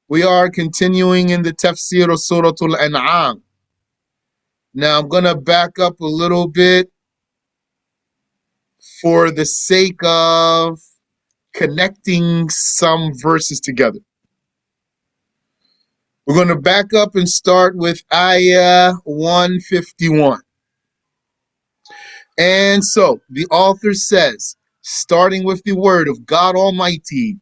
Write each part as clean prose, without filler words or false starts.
We are continuing in the Tafsir of Surat Al-An'am. Now I'm going to back up a little bit for the sake of connecting some verses together. We're going to back up and start with Ayah 151. And so the author says, starting with the word of God Almighty,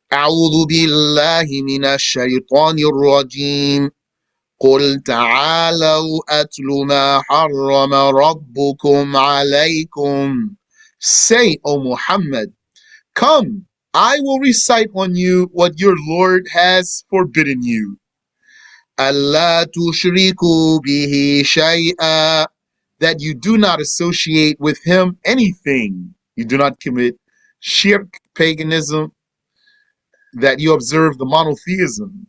أعوذ بالله من الشيطان الرجيم قل تعالوا أتل ما حرم ربكم عليكم. Say, O Muhammad, come, I will recite on you what your Lord has forbidden you. ألا تشركوا به شيئا, that you do not associate with him anything. You do not commit shirk, paganism, that you observe the monotheism.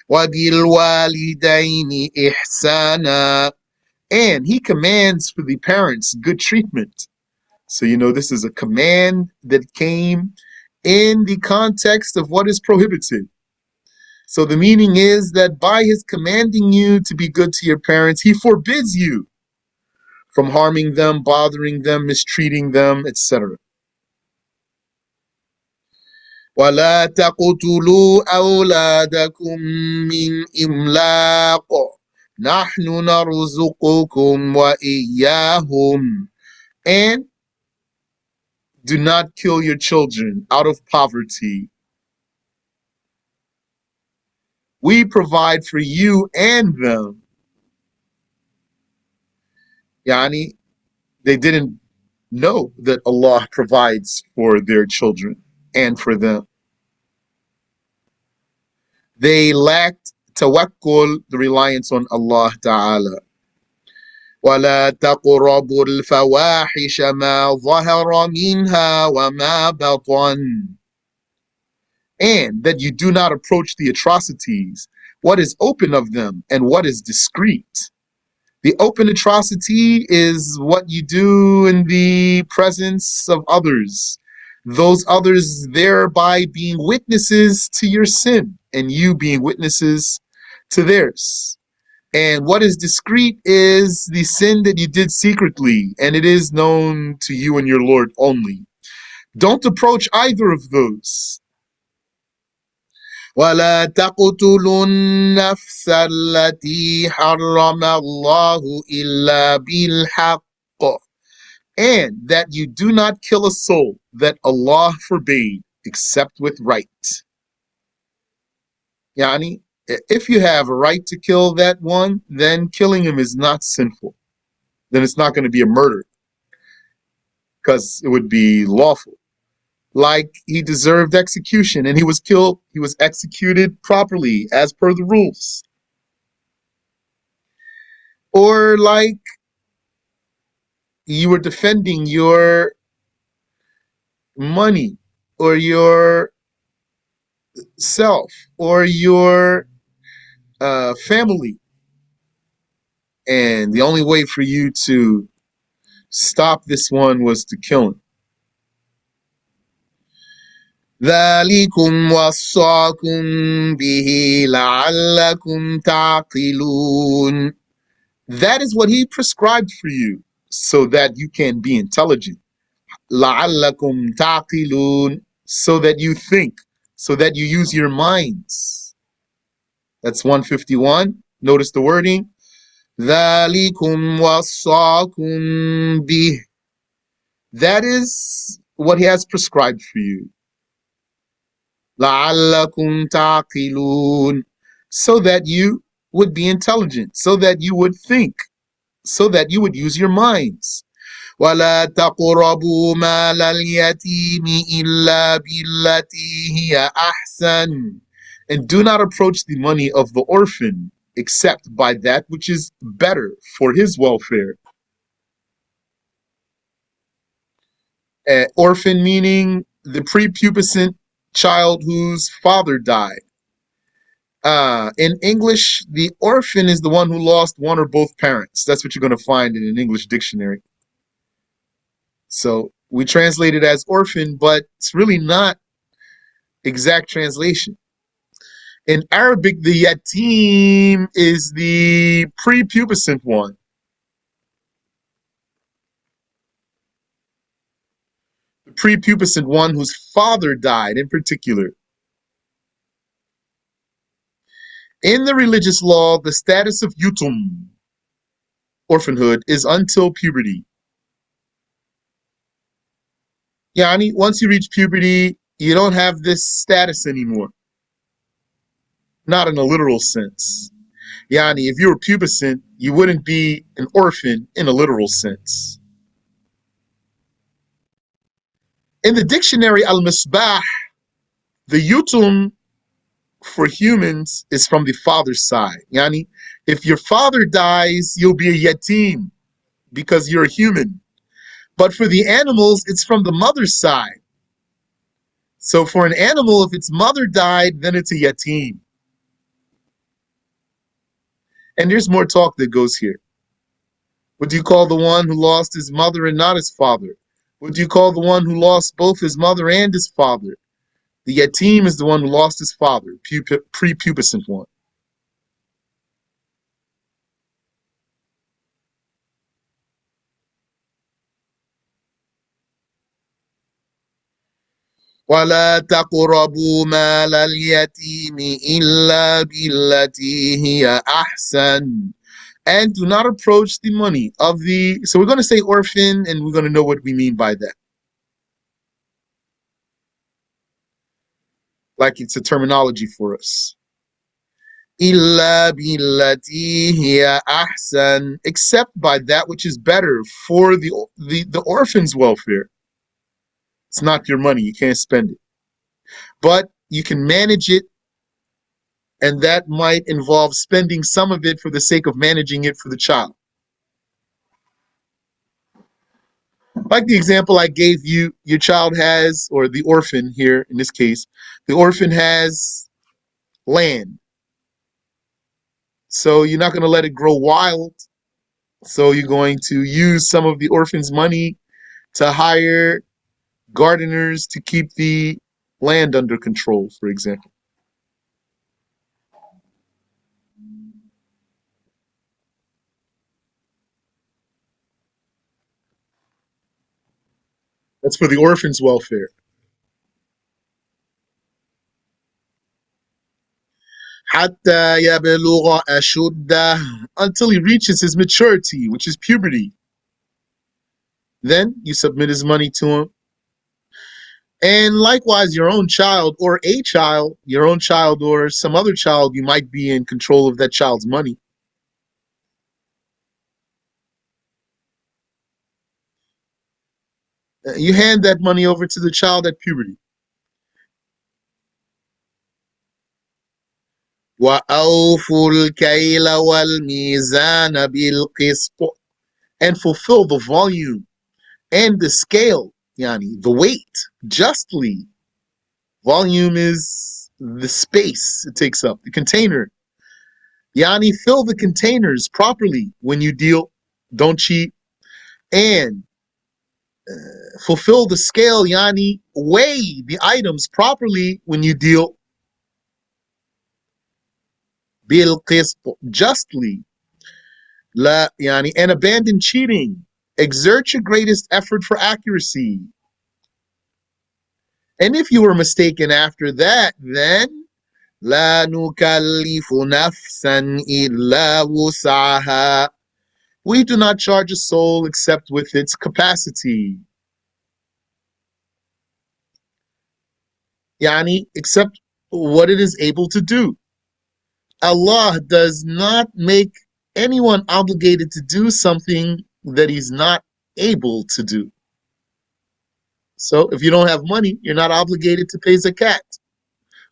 وَبِالْوَالِدَيْنِ إِحْسَانًا, and he commands for the parents good treatment. So this is a command that came in the context of what is prohibited. So the meaning is that by his commanding you to be good to your parents, he forbids you from harming them, bothering them, mistreating them, etc. وَلَا تَقْتُلُوا أَوْلَادَكُم مِّنْ إِمْلَاقٍ نَحْنُ نَرْزُقُكُمْ وَإِيَّاهُمْ, and do not kill your children out of poverty. We provide for you and them. Yani, they didn't know that Allah provides for their children and for them. They lacked tawakkul, the reliance on Allah Ta'ala. وَلَا تَقْرَبُوا الْفَوَاحِشَ مَا ظَهَرَ مِنْهَا وَمَا بَطَنَ, and that you do not approach the atrocities, what is open of them and what is discreet. The open atrocity is what you do in the presence of others, those others thereby being witnesses to your sin and you being witnesses to theirs. And what is discreet is the sin that you did secretly, and it is known to you and your Lord only. Don't approach either of those. وَلَا تَقْتُلُوا النَّفْسَ الَّتِي حَرَّمَ اللَّهُ إِلَّا بِالْحَقِّ, and that you do not kill a soul that Allah forbade except with right. Yani, if you have a right to kill that one, then killing him is not sinful. Then it's not going to be a murder because it would be lawful. Like he deserved execution and he was killed, he was executed properly as per the rules. Or like you were defending your money or your self or your family, and the only way for you to stop this one was to kill him. ذَلِكُمْ وَصَّاكُمْ بِهِ لَعَلَّكُمْ تَعْقِلُونَ, that is what he prescribed for you so that you can be intelligent. لَعَلَّكُمْ تَعْقِلُونَ, so that you think, so that you use your minds. That's 151. Notice the wording. ذَلِكُمْ وَصَّاكُمْ بِهِ, that is what he has prescribed for you. لَعَلَّكُمْ تَعْقِلُونَ, so that you would be intelligent, so that you would think, so that you would use your minds. وَلَا تَقْرَبُوا مَالَ الْيَتِيمِ إِلَّا بِالَّتِي هِيَ أَحْسَنُ, and do not approach the money of the orphan except by that which is better for his welfare. Orphan meaning the prepubescent child whose father died. In English, the orphan is the one who lost one or both parents. That's what you're going to find in an English dictionary. So we translate it as orphan, but it's really not exact translation. In Arabic, the yatim is the prepubescent one. The prepubescent one whose father died in particular. In the religious law, the status of yutum, orphanhood, is until puberty. Yani, once you reach puberty, you don't have this status anymore. Not in a literal sense. Yani, if you were pubescent, you wouldn't be an orphan in a literal sense. In the dictionary Al-Misbah, the yutum for humans is from the father's side. Yani, if your father dies, you'll be a yatim because you're a human. But for the animals, it's from the mother's side. So for an animal, if its mother died, then it's a yatim. And there's more talk that goes here. What do you call the one who lost his mother and not his father? What do you call the one who lost both his mother and his father? The yatim is the one who lost his father, prepubescent one. وَلَا تَقْرَبُوا مَالَ الْيَتِيمِ إِلَّا بِالَّتِي هِيَ أَحْسَنُ. And do not approach the money of the... So we're going to say orphan, and we're going to know what we mean by that. Like it's a terminology for us. إِلَّا بِالَّتِي هِيَ أَحْسَنُ. Except by that which is better for the orphan's welfare. It's not your money. You can't spend it. But you can manage it, and that might involve spending some of it for the sake of managing it for the child. Like the example I gave you, your child has, or the orphan here in this case, the orphan has land. So you're not going to let it grow wild. So you're going to use some of the orphan's money to hire gardeners to keep the land under control, for example. That's for the orphan's welfare. حتى يبلغ أشده, until he reaches his maturity, which is puberty. Then you submit his money to him. And likewise, your own child or a child, your own child or some other child, you might be in control of that child's money. You hand that money over to the child at puberty. وَأَوْفُوا الْكَيْلَ وَالْمِيزَانَ بِالْقِسْطِ, and fulfill the volume and the scale, yani the weight, justly. Volume is the space it takes up, the container. Yani, fill the containers properly when you deal. Don't cheat. And fulfill the scale, yani, weigh the items properly when you deal. Bil qist, justly. La, yani, and abandon cheating. Exert your greatest effort for accuracy. And if you were mistaken after that, then لا نكلف نفسا إلا وسعها. We do not charge a soul except with its capacity. Yani, except what it is able to do. Allah does not make anyone obligated to do something that he's not able to do. So if you don't have money, you're not obligated to pay zakat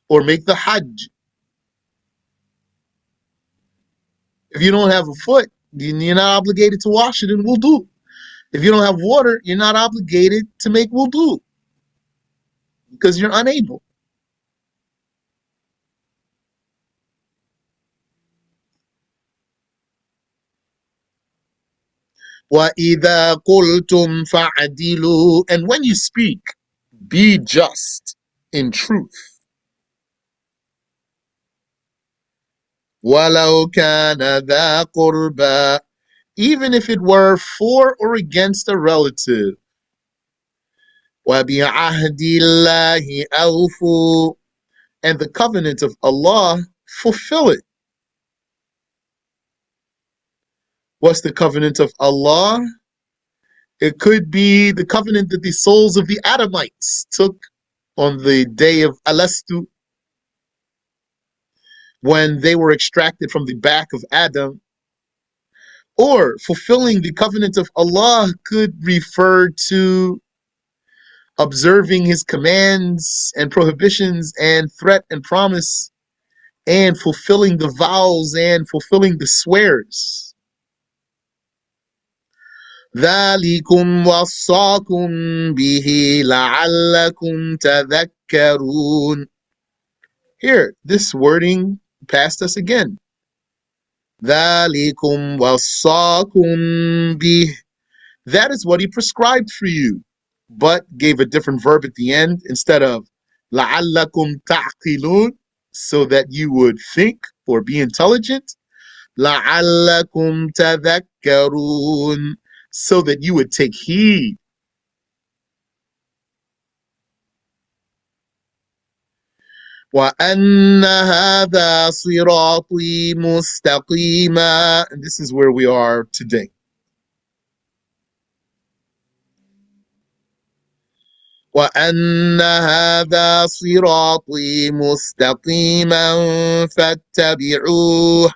or make the hajj. If you don't have a foot, you're not obligated to wash it in wudu. If you don't have water, you're not obligated to make wudu because you're unable. وَإِذَا قُلْتُمْ فَعْدِلُوا, and when you speak, be just in truth. وَلَوْ كَانَ ذَا قُرْبَى, even if it were for or against a relative. وَبِعَهْدِ اللَّهِ أَوْفُوا, and the covenant of Allah, fulfill it. What's the covenant of Allah? It could be the covenant that the souls of the Adamites took on the day of Alastu, when they were extracted from the back of Adam. Or fulfilling the covenant of Allah could refer to observing his commands and prohibitions and threat and promise, and fulfilling the vows and fulfilling the swears. ذَلِكُمْ وَصَّاكُمْ بِهِ لَعَلَّكُمْ تَذَكَّرُونَ. Here, this wording passed us again. ذَلِكُمْ وَصَّاكُمْ بِهِ, that is what he prescribed for you, but gave a different verb at the end instead of لَعَلَّكُمْ تَعْقِلُونَ, so that you would think or be intelligent. لَعَلَّكُمْ تَذَكَّرُونَ, so that you would take heed. وَأَنَّ هَذَا صِرَاطِي مُسْتَقِيمًا, and this is where we are today. وَأَنَّ هَذَا صِرَاطِي مُسْتَقِيمًا فَاتَّبِعُوهُ,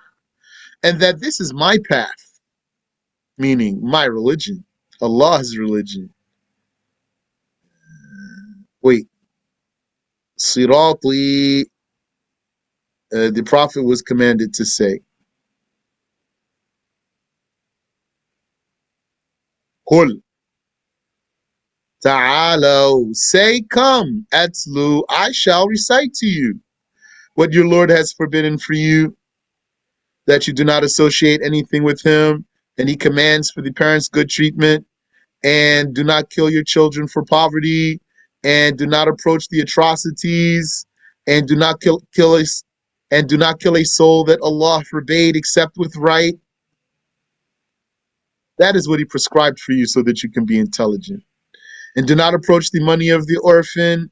and that this is my path, meaning my religion, Allah's religion. Wait, Sirati, the Prophet was commanded to say, Qul, Ta'alaw, say, come, Atlu, I shall recite to you what your Lord has forbidden for you, that you do not associate anything with him, and he commands for the parents good treatment, and do not kill your children for poverty, and do not approach the atrocities, and do not kill a soul that Allah forbade except with right. That is what he prescribed for you so that you can be intelligent. And do not approach the money of the orphan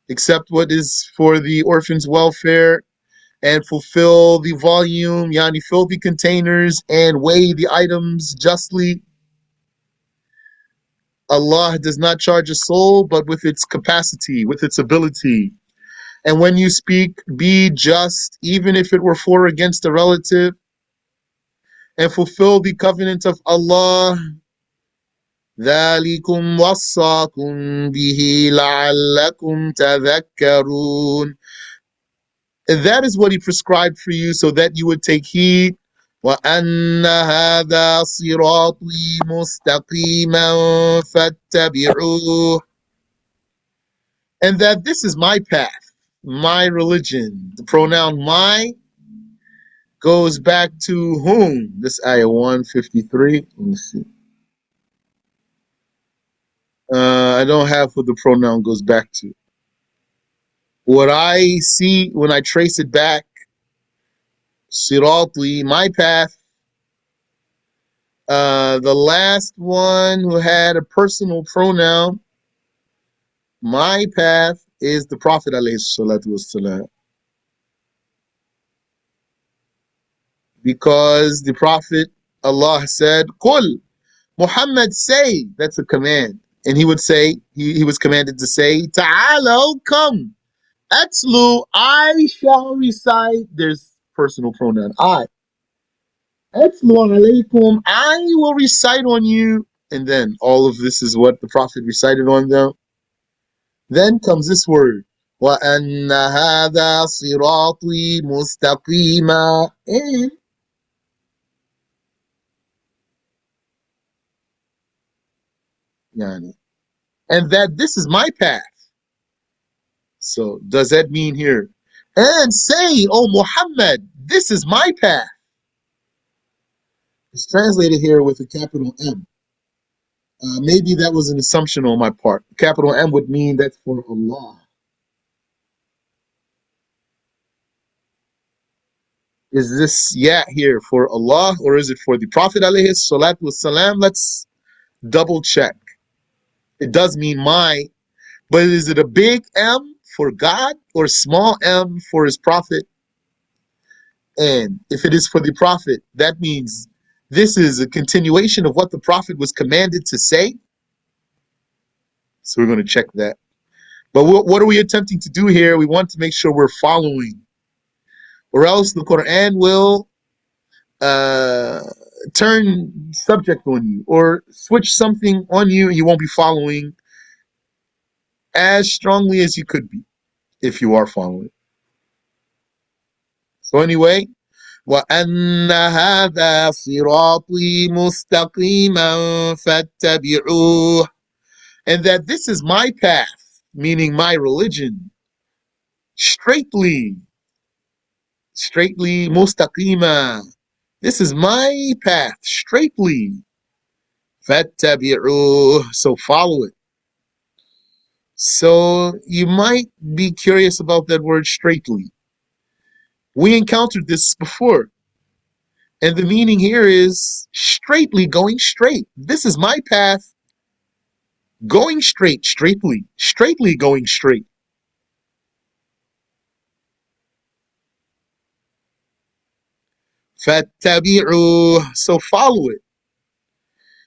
except what is for the orphan's welfare, and fulfill the volume, yani fill the containers and weigh the items justly. Allah does not charge a soul but with its capacity, with its ability. And when you speak, be just, even if it were for or against a relative, and fulfill the covenant of Allah. ذَلِكُمْ وَصَّاكُمْ بِهِ لَعَلَّكُمْ تَذَكَّرُونَ. And that is what he prescribed for you so that you would take heed. وَأَنَّ هَذَا صِرَاطِي مُسْتَقِيمًا فَاتَّبِعُوهُ, and that this is my path, my religion. The pronoun my goes back to whom? This ayah 153. Let me see. I don't have what the pronoun goes back to. What I see when I trace it back, Sirati, my path, the last one who had a personal pronoun, my path, is the Prophet alayhi salatu wasalam. Because the Prophet, Allah said, Qul, Muhammad, say, that's a command. And he would say, he was commanded to say, Ta'alo, come. Atlu, I shall recite. There's personal pronoun, I. Atlu alaykum, I will recite on you. And then all of this is what the Prophet recited on them. Then comes this word. وَأَنَّ هَذَا صِرَاطِي مُسْتَقِيمًا, and yani, and that this is my path. So does that mean here? And say, O Muhammad, this is my path. It's translated here with a capital M. Maybe that was an assumption on my part. Capital M would mean that's for Allah. Is this yeah here for Allah or is it for the Prophet alayhi salatu wasalam? Let's double check. It does mean my, but is it a big M for God or small m for his Prophet? And if it is for the Prophet, that means this is a continuation of what the Prophet was commanded to say. So we're going to check that. But what are we attempting to do here? We want to make sure we're following, or else the Quran will uh, turn subject on you or switch something on you, and you won't be following as strongly as you could be if you are following. So anyway, وَأَنَّ هَذَا صِرَاطِي مُسْتَقِيمًا فَاتَّبِعُوهُ, and that this is my path, meaning my religion, straightly mustaqima. This is my path, straightly. فَاتَّبِعُوهُ, so follow it. So you might be curious about that word straightly. We encountered this before. And the meaning here is straightly, going straight. This is my path, going straight, straightly going straight. فَاتَّبِعُوهُ, so follow it.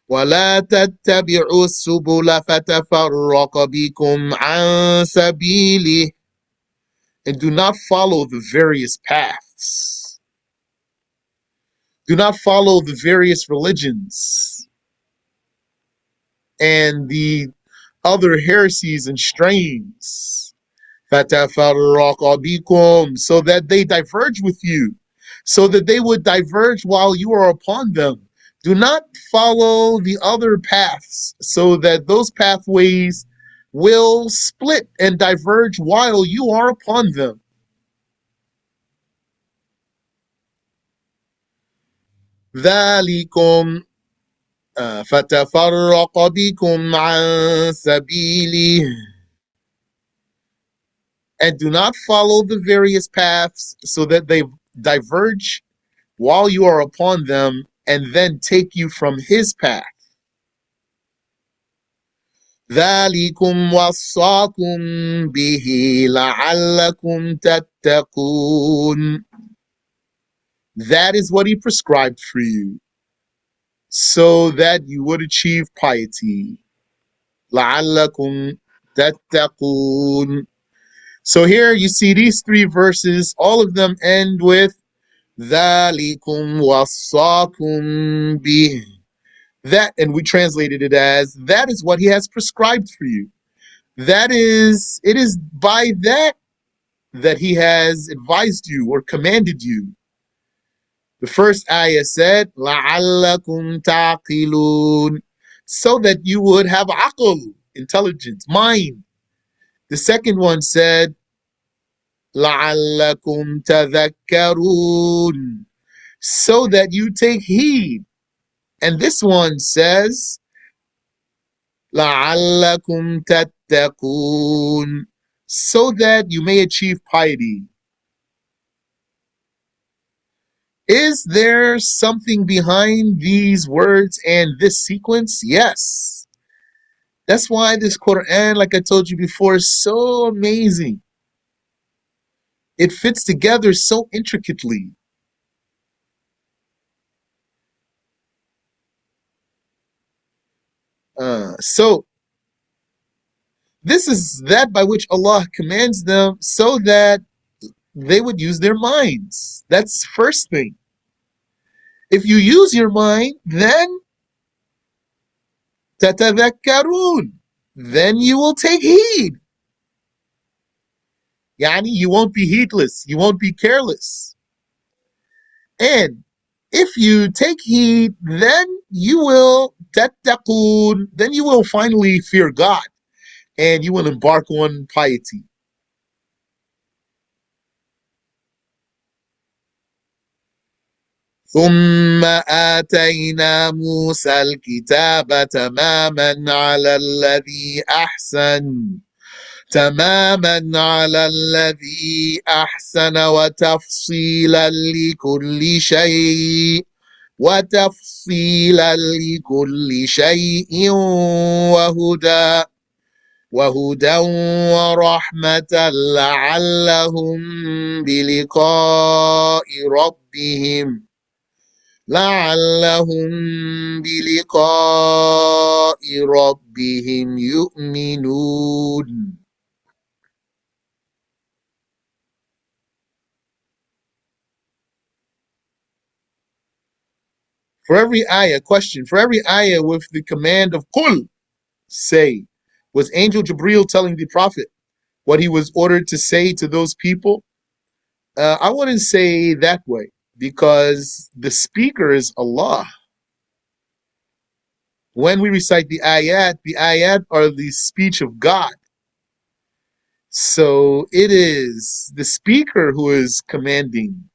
وَلَا تَتَّبِعُوا السُّبُلَ فَتَفَرَّقَ بِكُمْ عَنْ سَبِيلِهِ, and do not follow the various paths. Do not follow the various religions and the other heresies and strayings. فَتَفَرَّقَ بِكُمْ, so that they diverge with you, so that they would diverge while you are upon them. Do not follow the other paths, so that those pathways will split and diverge while you are upon them. ذَلِكُمْ فَتَفَرَّقَ بِكُمْ عَنْ سَبِيلِهِ, and do not follow the various paths so that they diverge while you are upon them and then take you from his path. ذَلِكُمْ وَصَّاكُمْ بِهِ لَعَلَّكُمْ تَتَّقُونَ, that is what he prescribed for you, so that you would achieve piety. لَعَلَّكُمْ تَتَّقُونَ. So here you see these three verses, all of them end with ذَلِكُمْ وَصَّاكُمْ بِهِ. That, and we translated it as, that is what he has prescribed for you. That is, it is by that he has advised you or commanded you. The first ayah said, لَعَلَّكُمْ تَعْقِلُونَ, so that you would have aql, intelligence, mind. The second one said, لَعَلَّكُمْ تَذَكَّرُونَ, so that you take heed. And this one says, لَعَلَّكُمْ تَتَّقُونَ, so that you may achieve piety. Is there something behind these words and this sequence? Yes. That's why this Quran, like I told you before, is so amazing. It fits together so intricately. So this is that by which Allah commands them so that they would use their minds. That's first thing. If you use your mind, then تَتَذَكَّرُونَ, then you will take heed. Yani, you won't be heedless, you won't be careless. And if you take heed, then you will تَتَّقُونَ, then you will finally fear God and you will embark on piety. ثم آتينا موسى الكتاب تماما على الذي أحسن. تماما على الذي أحسن وتفصيلا لكل شيء وهدى ورحمة لعلهم بلقاء ربهم يؤمنون. For every ayah, question, for every ayah with the command of Qul, say, was Angel Jibreel telling the Prophet what he was ordered to say to those people? I wouldn't say that way, because the speaker is Allah. When we recite the ayat are the speech of God. So it is the speaker who is commanding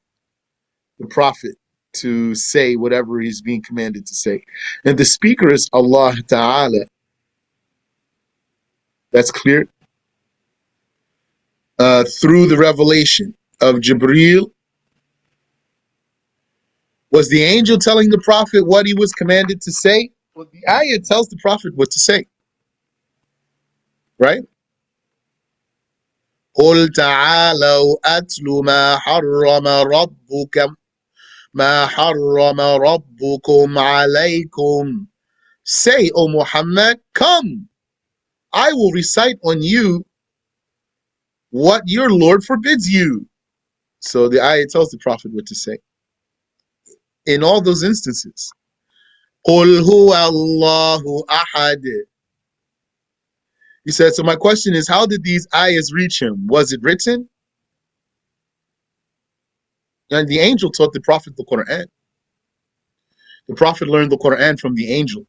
the Prophet to say whatever he's being commanded to say. And the speaker is Allah Ta'ala. That's clear. Through the revelation of Jibreel, was the angel telling the Prophet what he was commanded to say? Well, the ayah tells the Prophet what to say. Right? قُلْ تَعَالَوْا أَتْلُ ما حرم ربكم عليكم. Say, O Muhammad, come, I will recite on you what your Lord forbids you. So the ayah tells the Prophet what to say. In all those instances, قُلْ هُوَ اللَّهُ أَحَدٌ. He said, so my question is, how did these ayahs reach him? Was it written? And the angel taught the Prophet the Quran. The Prophet learned the Quran from the angel.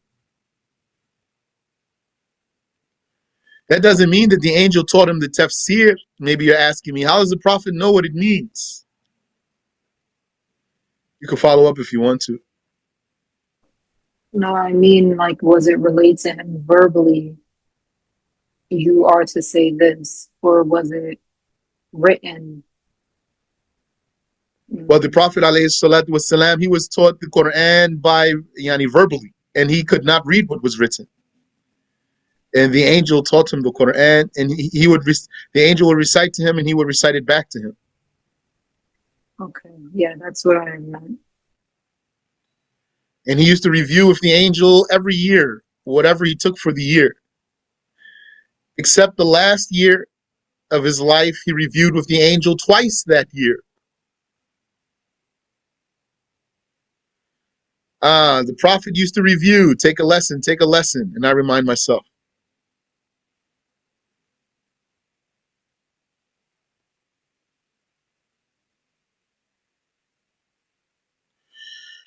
That doesn't mean that the angel taught him the tafsir. Maybe you're asking me, how does the Prophet know what it means? You can follow up if you want to. No, I mean, like, was it relayed to him verbally? You are to say this, or was it written? Well, the Prophet ﷺ, he was taught the Quran by verbally, and he could not read what was written. And the angel taught him the Quran, and the angel would recite to him, and he would recite it back to him. Okay, yeah, that's what I meant. And he used to review with the angel every year, whatever he took for the year. Except the last year of his life, he reviewed with the angel twice that year. The Prophet used to review, take a lesson, and I remind myself.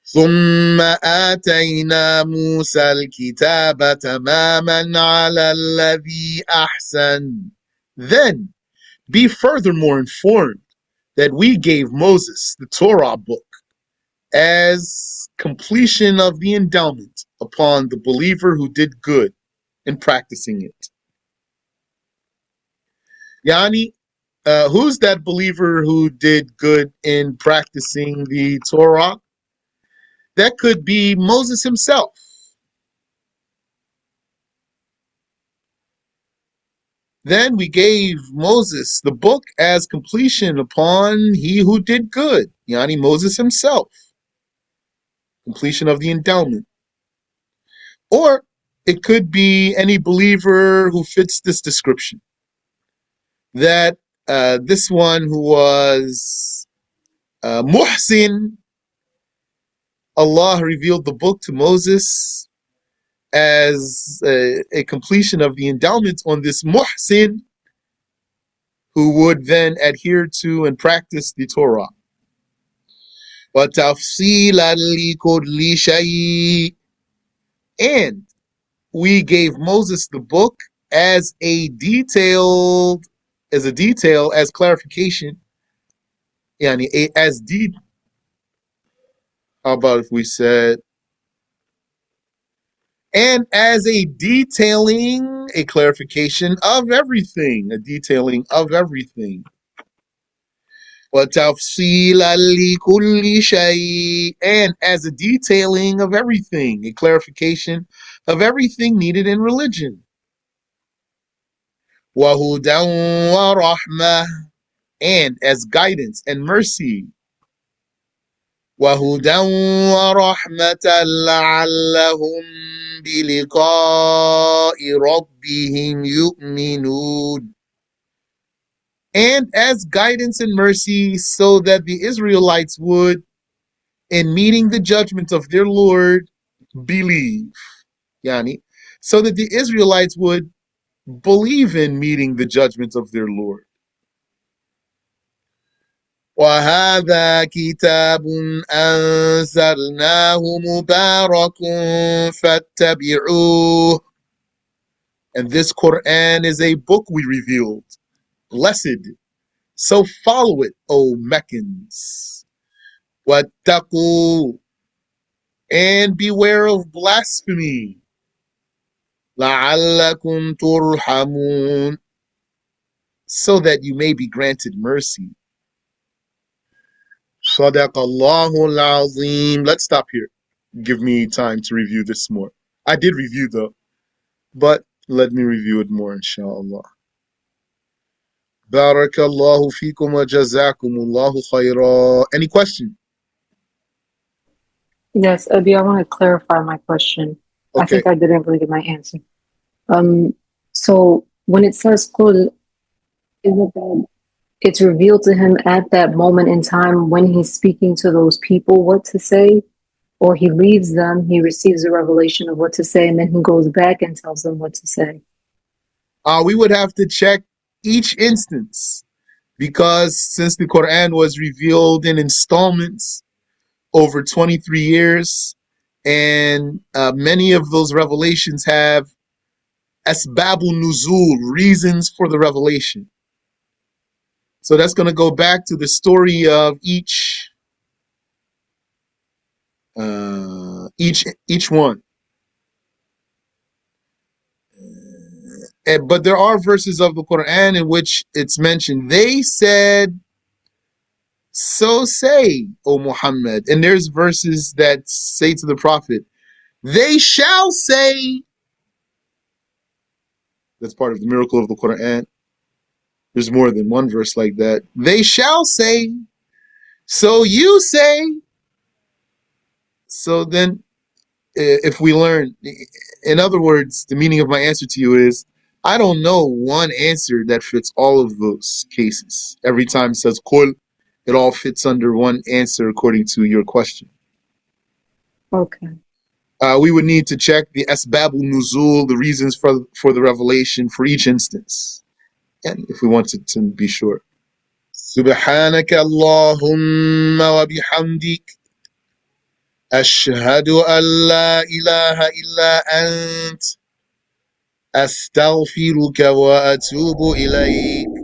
ثم آتينا موسى الكتاب تماما على الذي أحسن. Then be furthermore informed that we gave Moses the Torah book as completion of the endowment upon the believer who did good in practicing it. Yani, who's that believer who did good in practicing the Torah? That could be Moses himself. Then we gave Moses the book as completion upon he who did good, yani Moses himself. Completion of the endowment. Or it could be any believer who fits this description. That this one who was Muhsin, Allah revealed the book to Moses as a completion of the endowment on this Muhsin, who would then adhere to and practice the Torah. وَتَفْصِيلًا لِكُلِّ شَيْءٍ. And we gave Moses the book as a detail, as clarification. Yani, as deep. How about if we said And as a detailing, a clarification of everything, a detailing of everything. وَتَفْصِيلًا لِكُلِّ شَيْءٍ, and as a detailing of everything, a clarification of everything needed in religion. وَهُدًى وَرَحْمَةً, and as guidance and mercy. وَهُدًى وَرَحْمَةً لَعَلَّهُمْ بِلِقَاءِ رَبِّهِمْ يُؤْمِنُونَ, and as guidance and mercy so that the Israelites would, in meeting the judgment of their Lord, believe. Yani, so that the Israelites would believe in meeting the judgment of their Lord. وَهَذَا كِتَابٌ أَنزَلْنَاهُ مُبَارَكٌ فَاتَّبِعُوهُ, and this Quran is a book we revealed, blessed, so follow it, O Meccans. وَاتَّقُوا, and beware of blasphemy. لَعَلَّكُمْ تُرْحَمُونَ, so that you may be granted mercy. صدق الله العظيم. Let's stop here. Give me time to review this more. I did review though, but let me review it more, inshallah. بارك الله فيكم وجزاكم الله خيرا. Any question? Yes, Abi, I want to clarify my question. I Okay. think I didn't really get my answer. So when it says "Qul," is it that it's revealed to him at that moment in time when he's speaking to those people what to say, or he leaves them, he receives a revelation of what to say, and then he goes back and tells them what to say? We would have to check each instance because since the Quran was revealed in installments over 23 years, and many of those revelations have asbabul nuzul, reasons for the revelation. So that's going to go back to the story of each one. But there are verses of the Quran in which it's mentioned. They said, "So say, O Muhammad," and there's verses that say to the Prophet, "They shall say." That's part of the miracle of the Quran. There's more than one verse like that. They shall say, so you say. So then, if we learn, in other words, the meaning of my answer to you is, I don't know one answer that fits all of those cases. Every time it says "Qul," it all fits under one answer according to your question. Okay. We would need to check the asbabul nuzul, the reasons for the revelation for each instance, and if we wanted to be sure. سبحانك اللهم وبحمدك أشهد أن لا إله إلا أنت أستغفرك وأتوب إليك.